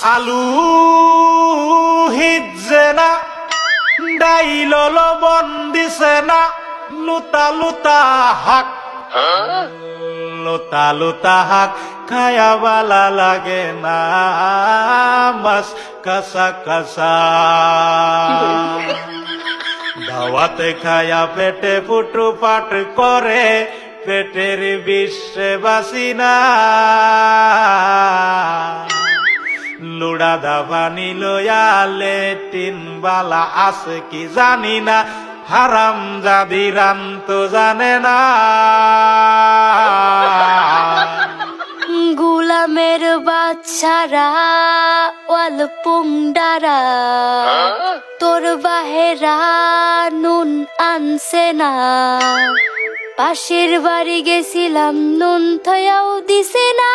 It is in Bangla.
আলু হিজে না ডাইল লবণ দিছে না লুতা লুতা হাক লুতা লুতা হাক খায়া বালা লাগে না মাছ কাঁচা কাঁচা দাওয়াতে খায়া পেটে ফুটু পাট করে পেটের বিশ্বে বাসি না লুড়া দাবা নিলয়ালে তিন বালা আছে কি জানি না হারাম জাদি রান তো জানে না গুলামের বাচ্চারা ওয়াল পুংডারা তোর বাহেরা নুন আনছে না পাশের বাড়ি গেছিলাম নুন থয়াও দিছে না